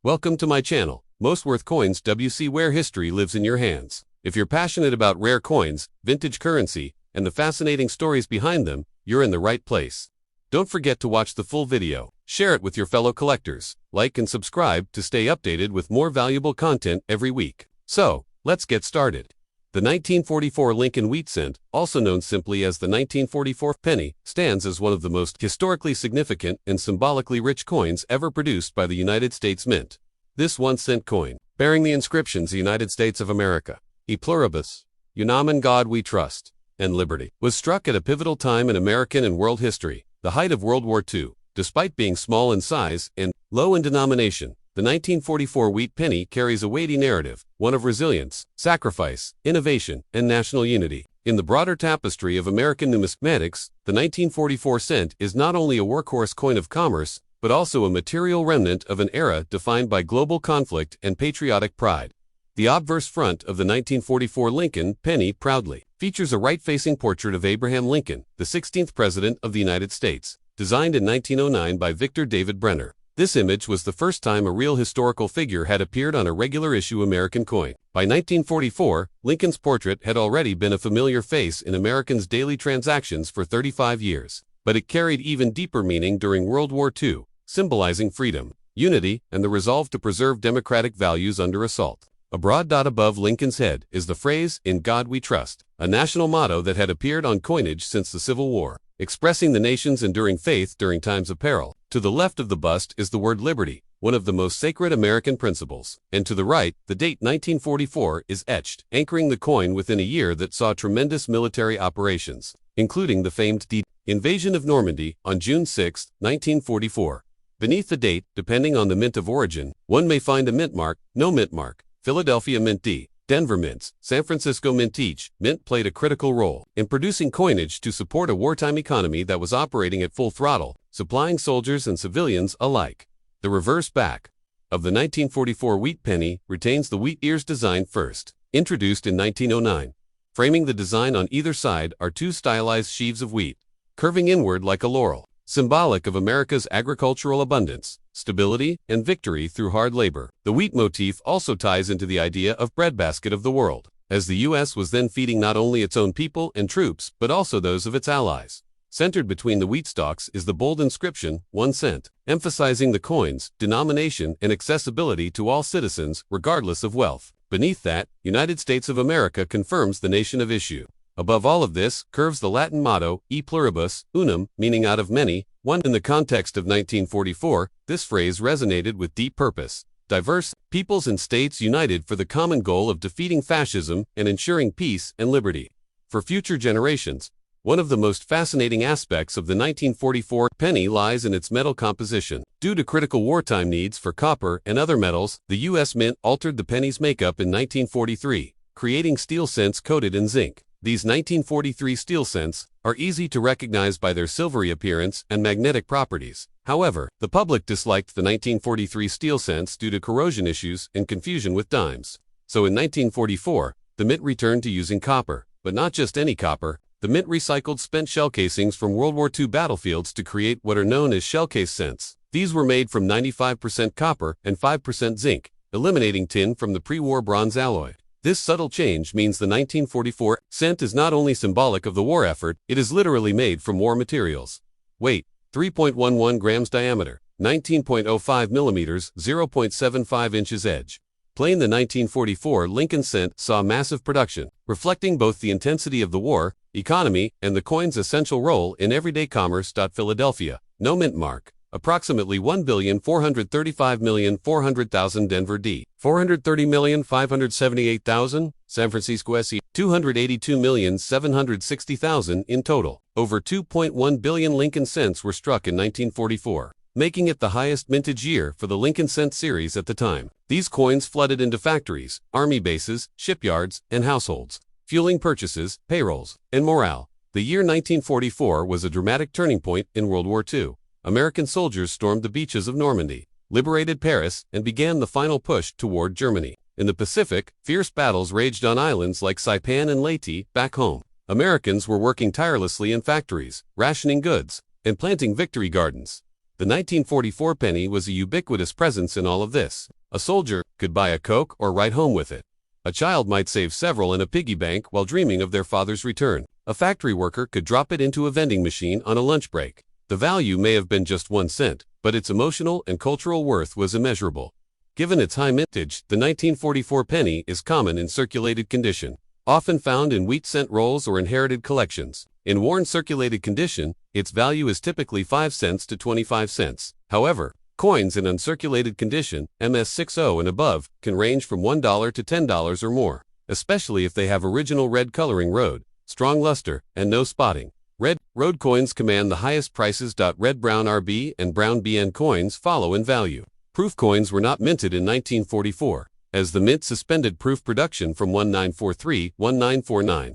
Welcome to my channel, Most Worth Coins WC, where history lives in your hands. If you're passionate about rare coins, vintage currency, and the fascinating stories behind them, you're in the right place. Don't forget to watch the full video, share it with your fellow collectors, like and subscribe to stay updated with more valuable content every week. So, let's get started. The 1944 Lincoln Wheat cent, also known simply as the 1944 penny, stands as one of the most historically significant and symbolically rich coins ever produced by the United States Mint. This 1-cent coin, bearing the inscriptions United States of America, E Pluribus, Unam in God We Trust, and Liberty, was struck at a pivotal time in American and world history, the height of World War II. Despite being small in size and low in denomination, the 1944 Wheat penny carries a weighty narrative, one of resilience, sacrifice, innovation, and national unity. In the broader tapestry of American numismatics, the 1944 cent is not only a workhorse coin of commerce, but also a material remnant of an era defined by global conflict and patriotic pride. The obverse front of the 1944 Lincoln penny proudly features a right-facing portrait of Abraham Lincoln, the 16th President of the United States, designed in 1909 by Victor David Brenner. This image was the first time a real historical figure had appeared on a regular issue American coin. By 1944, Lincoln's portrait had already been a familiar face in Americans' daily transactions for 35 years, but it carried even deeper meaning during World War II, symbolizing freedom, unity, and the resolve to preserve democratic values under assault. A broad dot above Lincoln's head is the phrase, "In God We Trust," a national motto that had appeared on coinage since the Civil War, expressing the nation's enduring faith during times of peril. To the left of the bust is the word liberty, one of the most sacred American principles, and to the right, the date 1944 is etched, anchoring the coin within a year that saw tremendous military operations, including the famed invasion of Normandy on June 6, 1944. Beneath the date, depending on the mint of origin, one may find a mint mark, no mint mark, Philadelphia Mint D, Denver Mints, San Francisco Mint. Each mint played a critical role in producing coinage to support a wartime economy that was operating at full throttle, supplying soldiers and civilians alike. The reverse back of the 1944 Wheat penny retains the wheat ears design first, introduced in 1909. Framing the design on either side are two stylized sheaves of wheat, curving inward like a laurel, symbolic of America's agricultural abundance, stability, and victory through hard labor. The wheat motif also ties into the idea of breadbasket of the world, as the U.S. was then feeding not only its own people and troops, but also those of its allies. Centered between the wheat stalks is the bold inscription, 1 cent, emphasizing the coin's denomination and accessibility to all citizens, regardless of wealth. Beneath that, United States of America confirms the nation of issue. Above all of this curves the Latin motto, E Pluribus, Unum, meaning out of many, one. In the context of 1944, this phrase resonated with deep purpose. Diverse peoples and states united for the common goal of defeating fascism and ensuring peace and liberty for future generations. One of the most fascinating aspects of the 1944 penny lies in its metal composition. Due to critical wartime needs for copper and other metals, the U.S. Mint altered the penny's makeup in 1943, creating steel cents coated in zinc. These 1943 steel cents are easy to recognize by their silvery appearance and magnetic properties. However, the public disliked the 1943 steel cents due to corrosion issues and confusion with dimes. So in 1944, the Mint returned to using copper, but not just any copper. The Mint recycled spent shell casings from World War II battlefields to create what are known as shellcase cents. These were made from 95% copper and 5% zinc, eliminating tin from the pre-war bronze alloy. This subtle change means the 1944 cent is not only symbolic of the war effort, it is literally made from war materials. Weight, 3.11 grams diameter, 19.05 millimeters, 0.75 inches edge. Plain. The 1944 Lincoln cent saw massive production, reflecting both the intensity of the war economy and the coin's essential role in everyday commerce. Philadelphia, no mint mark. Approximately 1,435,400,000 Denver D. 430,578,000 San Francisco SE. 282,760,000 in total. Over 2.1 billion Lincoln cents were struck in 1944, making it the highest mintage year for the Lincoln cent series at the time. These coins flooded into factories, army bases, shipyards, and households, fueling purchases, payrolls, and morale. The year 1944 was a dramatic turning point in World War II. American soldiers stormed the beaches of Normandy, liberated Paris, and began the final push toward Germany. In the Pacific, fierce battles raged on islands like Saipan and Leyte. Back home, Americans were working tirelessly in factories, rationing goods, and planting victory gardens. The 1944 penny was a ubiquitous presence in all of this. A soldier could buy a Coke or write home with it. A child might save several in a piggy bank while dreaming of their father's return. A factory worker could drop it into a vending machine on a lunch break. The value may have been just 1 cent, but its emotional and cultural worth was immeasurable. Given its high mintage, the 1944 penny is common in circulated condition, often found in wheat cent rolls or inherited collections. In worn circulated condition, its value is typically 5 cents to 25 cents. However, coins in uncirculated condition, MS60 and above, can range from $1 to $10 or more, especially if they have original red coloring road, strong luster, and no spotting. Red road coins command the highest prices. Red brown RB and brown BN coins follow in value. Proof coins were not minted in 1944, as the mint suspended proof production from 1943-1949.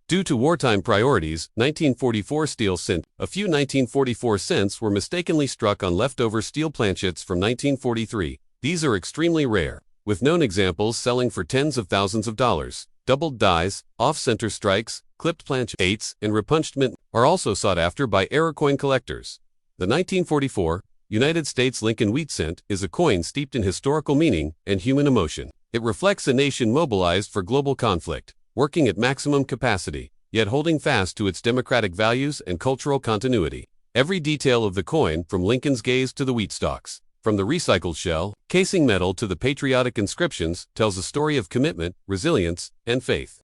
Due to wartime priorities, 1944 steel cent. A few 1944 cents were mistakenly struck on leftover steel planchets from 1943. These are extremely rare, with known examples selling for tens of thousands of dollars. Doubled dies, off-center strikes, clipped planchets, and repunched mint are also sought after by error coin collectors. The 1944 United States Lincoln Wheat cent is a coin steeped in historical meaning and human emotion. It reflects a nation mobilized for global conflict, working at maximum capacity, yet holding fast to its democratic values and cultural continuity. Every detail of the coin, from Lincoln's gaze to the wheat stalks, from the recycled shell, casing metal to the patriotic inscriptions, tells a story of commitment, resilience, and faith.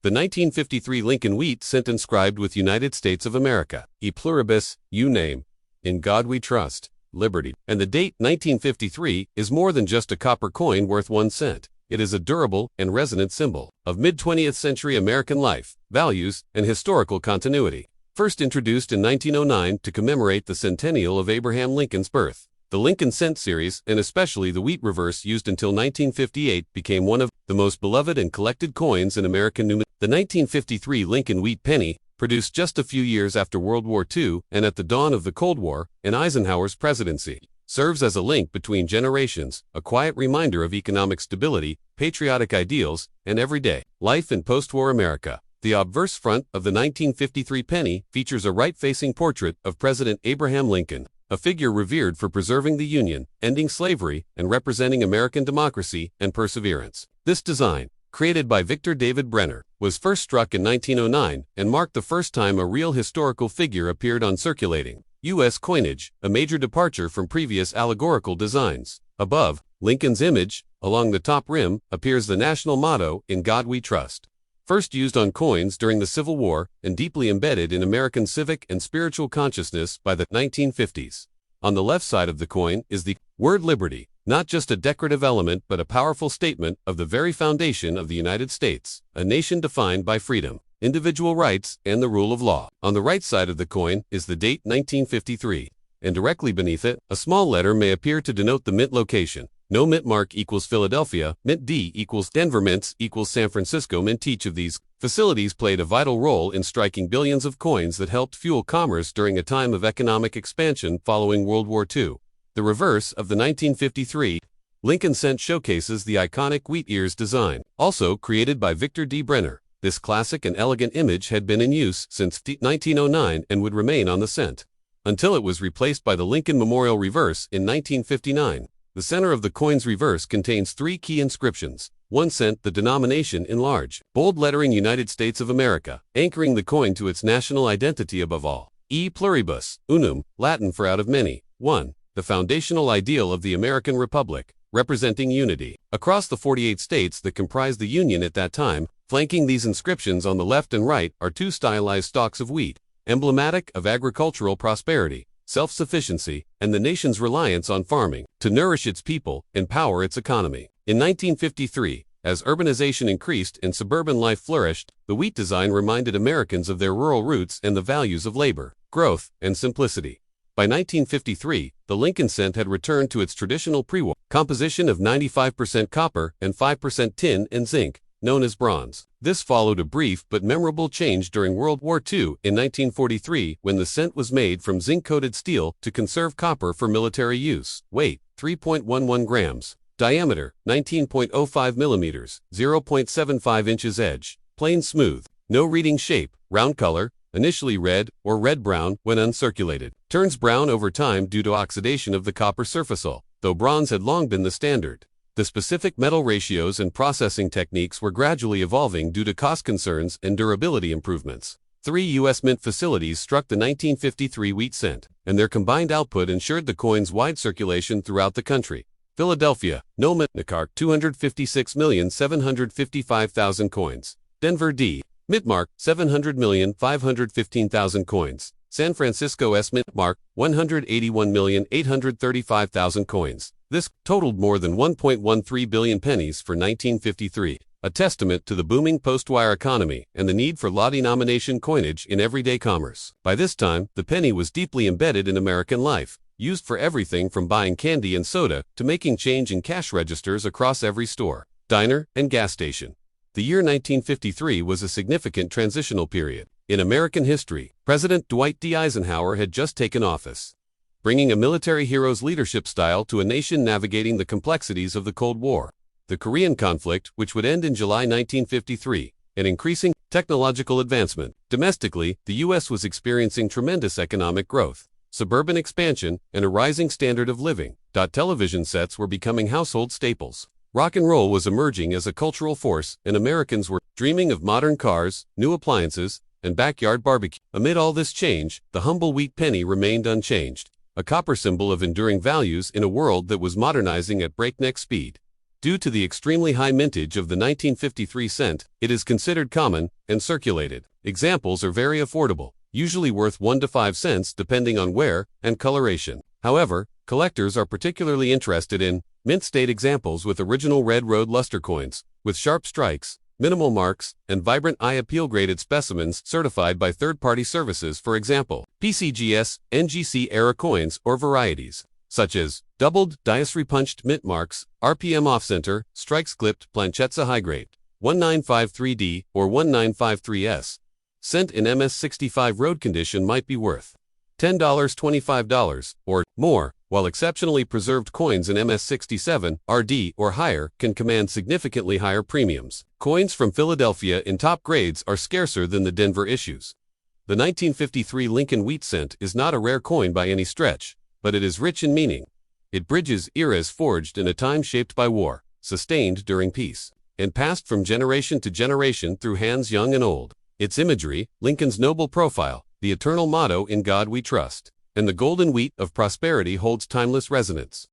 The 1953 Lincoln Wheat cent inscribed with United States of America, E pluribus, you name, in God we trust, liberty. And the date 1953 is more than just a copper coin worth 1 cent. It is a durable and resonant symbol of mid-20th century American life, values, and historical continuity. First introduced in 1909 to commemorate the centennial of Abraham Lincoln's birth, the Lincoln cent series, and especially the wheat reverse used until 1958, became one of the most beloved and collected coins in American numismatics. The 1953 Lincoln Wheat penny, produced just a few years after World War II and at the dawn of the Cold War and Eisenhower's presidency, serves as a link between generations, a quiet reminder of economic stability, patriotic ideals, and everyday life in post-war America. The obverse front of the 1953 penny features a right-facing portrait of President Abraham Lincoln, a figure revered for preserving the Union, ending slavery, and representing American democracy and perseverance. This design, created by Victor David Brenner, was first struck in 1909 and marked the first time a real historical figure appeared on circulating U.S. coinage, a major departure from previous allegorical designs. Above Lincoln's image, along the top rim, appears the national motto, "In God We Trust." First used on coins during the Civil War and deeply embedded in American civic and spiritual consciousness by the 1950s. On the left side of the coin is the word liberty, not just a decorative element but a powerful statement of the very foundation of the United States, a nation defined by freedom, individual rights, and the rule of law. On the right side of the coin is the date 1953, and directly beneath it, a small letter may appear to denote the mint location. No mint mark equals Philadelphia, mint D equals Denver, mints equals San Francisco mint. Each of these facilities played a vital role in striking billions of coins that helped fuel commerce during a time of economic expansion following World War II. The reverse of the 1953 Lincoln cent showcases the iconic wheat ears design, also created by Victor D. Brenner. This classic and elegant image had been in use since 1909 and would remain on the cent until it was replaced by the Lincoln Memorial reverse in 1959. The center of the coin's reverse contains 3 key inscriptions. 1 cent, the denomination in large, bold lettering United States of America, anchoring the coin to its national identity above all. E pluribus, unum, Latin for out of many. 1. The foundational ideal of the American Republic, representing unity across the 48 states that comprised the Union at that time. Flanking these inscriptions on the left and right are 2 stylized stalks of wheat, emblematic of agricultural prosperity, self-sufficiency, and the nation's reliance on farming to nourish its people and power its economy. In 1953, as urbanization increased and suburban life flourished, the wheat design reminded Americans of their rural roots and the values of labor, growth, and simplicity. By 1953, the Lincoln cent had returned to its traditional pre-war composition of 95% copper and 5% tin and zinc, known as bronze. This followed a brief but memorable change during World War II in 1943 when the cent was made from zinc-coated steel to conserve copper for military use. Weight, 3.11 grams. Diameter, 19.05 millimeters, 0.75 inches. Edge, plain smooth. No reading shape. Round color, initially red or red-brown when uncirculated, turns brown over time due to oxidation of the copper surface hull, though bronze had long been the standard. The specific metal ratios and processing techniques were gradually evolving due to cost concerns and durability improvements. 3 U.S. mint facilities struck the 1953 wheat cent, and their combined output ensured the coin's wide circulation throughout the country. Philadelphia, numismatics, 256,755,000 coins. Denver, D. Mintmark, 700,515,000 coins. San Francisco S. Mintmark, 181,835,000 coins. This totaled more than 1.13 billion pennies for 1953, a testament to the booming post-wire economy and the need for law-denomination coinage in everyday commerce. By this time, the penny was deeply embedded in American life, used for everything from buying candy and soda to making change in cash registers across every store, diner, and gas station. The year 1953 was a significant transitional period. In American history, President Dwight D. Eisenhower had just taken office, bringing a military hero's leadership style to a nation navigating the complexities of the Cold War. The Korean conflict, which would end in July 1953, and increasing technological advancement. Domestically, the U.S. was experiencing tremendous economic growth, suburban expansion, and a rising standard of living. Television sets were becoming household staples. Rock and roll was emerging as a cultural force, and Americans were dreaming of modern cars, new appliances, and backyard barbecue. Amid all this change, the humble wheat penny remained unchanged, a copper symbol of enduring values in a world that was modernizing at breakneck speed. Due to the extremely high mintage of the 1953 cent, it is considered common and circulated. Examples are very affordable, usually worth 1 to 5 cents depending on wear and coloration. However, collectors are particularly interested in mint state examples with original red road luster coins, with sharp strikes, minimal marks, and vibrant eye appeal graded specimens certified by third-party services, for example, PCGS, NGC era coins or varieties, such as doubled, dias-repunched mint marks, RPM off-center, strikes clipped, planchetta high-grade, 1953D or 1953S. Cent in MS65 road condition might be worth $10, $25, or more, while exceptionally preserved coins in MS67, RD, or higher can command significantly higher premiums. Coins from Philadelphia in top grades are scarcer than the Denver issues. The 1953 Lincoln Wheat cent is not a rare coin by any stretch, but it is rich in meaning. It bridges eras forged in a time shaped by war, sustained during peace, and passed from generation to generation through hands young and old. Its imagery, Lincoln's noble profile, the eternal motto "In God We Trust," and the golden wheat of prosperity holds timeless resonance.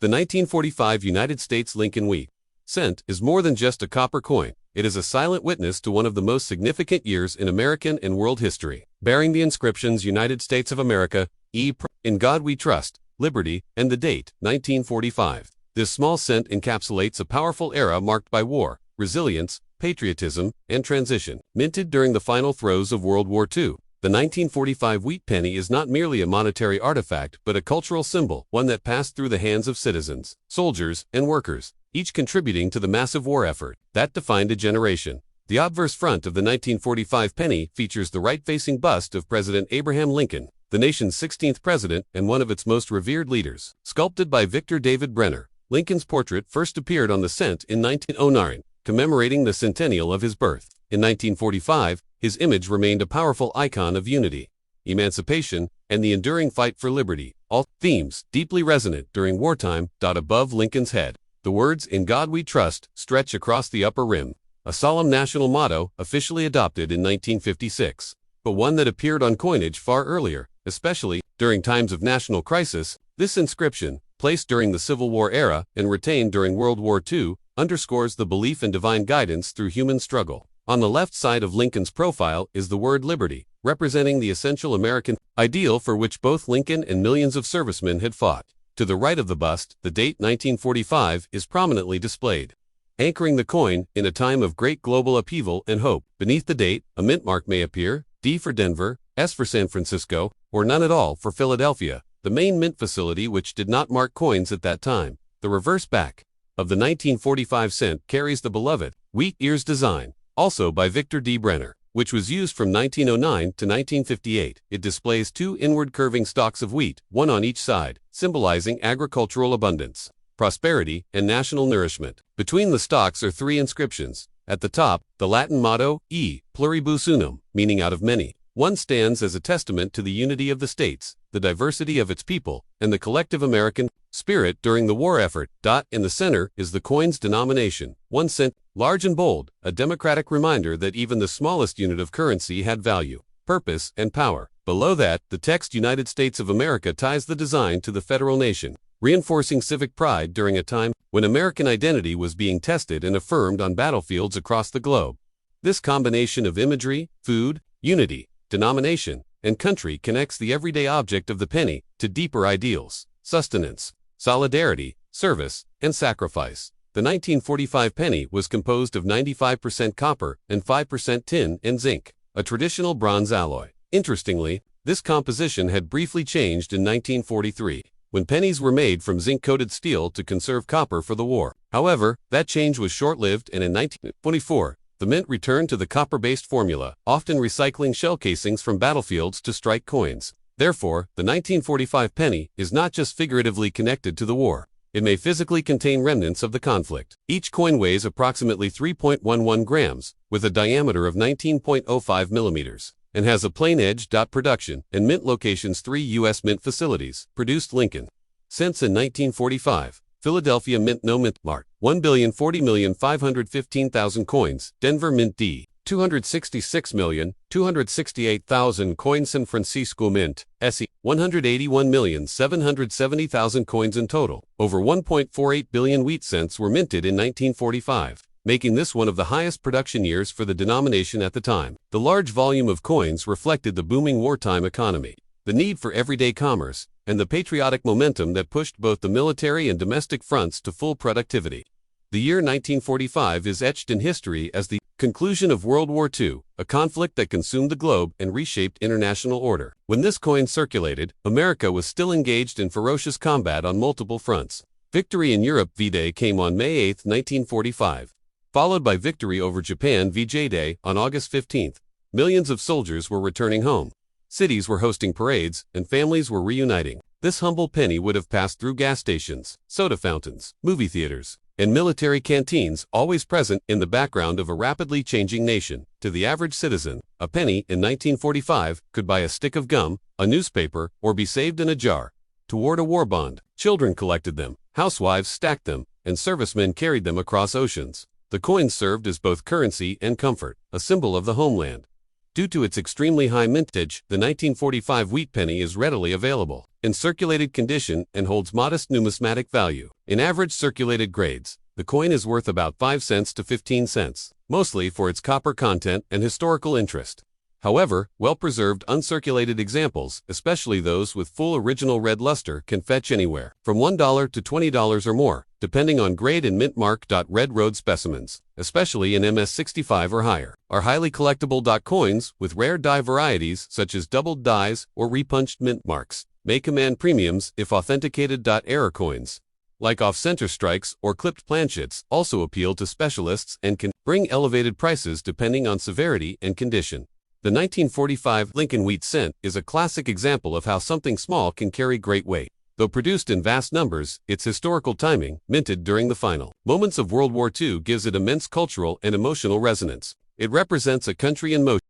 The 1945 United States Lincoln Wheat cent is more than just a copper coin. It is a silent witness to one of the most significant years in American and world history, bearing the inscriptions United States of America, In God We Trust, Liberty, and the date, 1945. This small cent encapsulates a powerful era marked by war, resilience, patriotism, and transition. Minted during the final throes of World War II, the 1945 wheat penny is not merely a monetary artifact but a cultural symbol, one that passed through the hands of citizens, soldiers, and workers, each contributing to the massive war effort that defined a generation. The obverse front of the 1945 penny features the right-facing bust of President Abraham Lincoln, the nation's 16th president and one of its most revered leaders. Sculpted by Victor David Brenner, Lincoln's portrait first appeared on the cent in 1909, commemorating the centennial of his birth. In 1945, his image remained a powerful icon of unity, emancipation, and the enduring fight for liberty, all themes deeply resonant during wartime. Above Lincoln's head, the words "In God We Trust" stretch across the upper rim, a solemn national motto officially adopted in 1956, but one that appeared on coinage far earlier, especially during times of national crisis. This inscription, placed during the Civil War era and retained during World War II, underscores the belief in divine guidance through human struggle. On the left side of Lincoln's profile is the word liberty, representing the essential American ideal for which both Lincoln and millions of servicemen had fought. To the right of the bust, the date 1945 is prominently displayed, anchoring the coin in a time of great global upheaval and hope. Beneath the date, a mint mark may appear, D for Denver, S for San Francisco, or none at all for Philadelphia, the main mint facility which did not mark coins at that time. The reverse back of the 1945 cent carries the beloved wheat ears design, also by Victor D. Brenner, which was used from 1909 to 1958. It displays two inward curving stalks of wheat, one on each side, symbolizing agricultural abundance, prosperity, and national nourishment. Between the stalks are three inscriptions: At the top, the Latin motto, E pluribus unum, meaning out of many. One stands as a testament to the unity of the states, the diversity of its people, and the collective American spirit during the war effort. In the center is the coin's denomination, 1 cent, large and bold, a democratic reminder that even the smallest unit of currency had value, purpose, and power. Below that, the text United States of America ties the design to the federal nation, reinforcing civic pride during a time when American identity was being tested and affirmed on battlefields across the globe. This combination of imagery, food, unity, denomination, and country connects the everyday object of the penny to deeper ideals, sustenance, solidarity, service, and sacrifice. The 1945 penny was composed of 95% copper and 5% tin and zinc, a traditional bronze alloy. Interestingly, this composition had briefly changed in 1943, when pennies were made from zinc-coated steel to conserve copper for the war. However, that change was short-lived, and in 1924, the mint returned to the copper-based formula, often recycling shell casings from battlefields to strike coins. Therefore, the 1945 penny is not just figuratively connected to the war. It may physically contain remnants of the conflict. Each coin weighs approximately 3.11 grams, with a diameter of 19.05 millimeters, and has a plain edge. Production and mint locations: 3 U.S. mint facilities, produced Lincoln. Since in 1945, Philadelphia Mint No Mint Mart, 1,040,515,000 coins, Denver Mint D, 266,268,000 coins, San Francisco Mint, SE, 181,770,000 coins in total. Over 1.48 billion wheat cents were minted in 1945, making this one of the highest production years for the denomination at the time. The large volume of coins reflected the booming wartime economy, the need for everyday commerce, and the patriotic momentum that pushed both the military and domestic fronts to full productivity. The year 1945 is etched in history as the conclusion of World War II, a conflict that consumed the globe and reshaped international order. When this coin circulated, America was still engaged in ferocious combat on multiple fronts. Victory in Europe V-Day came on May 8, 1945, followed by victory over Japan VJ Day on August 15. Millions of soldiers were returning home. Cities were hosting parades, and families were reuniting. This humble penny would have passed through gas stations, soda fountains, movie theaters, and military canteens, always present in the background of a rapidly changing nation. To the average citizen, a penny in 1945 could buy a stick of gum, a newspaper, or be saved in a jar. Toward a war bond, children collected them, housewives stacked them, and servicemen carried them across oceans. The coins served as both currency and comfort, a symbol of the homeland. Due to its extremely high mintage, the 1945 wheat penny is readily available in circulated condition and holds modest numismatic value. In average circulated grades, the coin is worth about 5 cents to 15 cents, mostly for its copper content and historical interest. However, well-preserved uncirculated examples, especially those with full original red luster, can fetch anywhere from $1 to $20 or more, depending on grade and mint mark. Red road specimens, especially in MS65 or higher, are highly collectible. Coins with rare die varieties such as doubled dies or repunched mint marks may command premiums if authenticated. Error coins, like off-center strikes or clipped planchets, also appeal to specialists and can bring elevated prices depending on severity and condition. The 1945 Lincoln wheat cent is a classic example of how something small can carry great weight. Though produced in vast numbers, its historical timing, minted during the final moments of World War II, gives it immense cultural and emotional resonance. It represents a country in motion.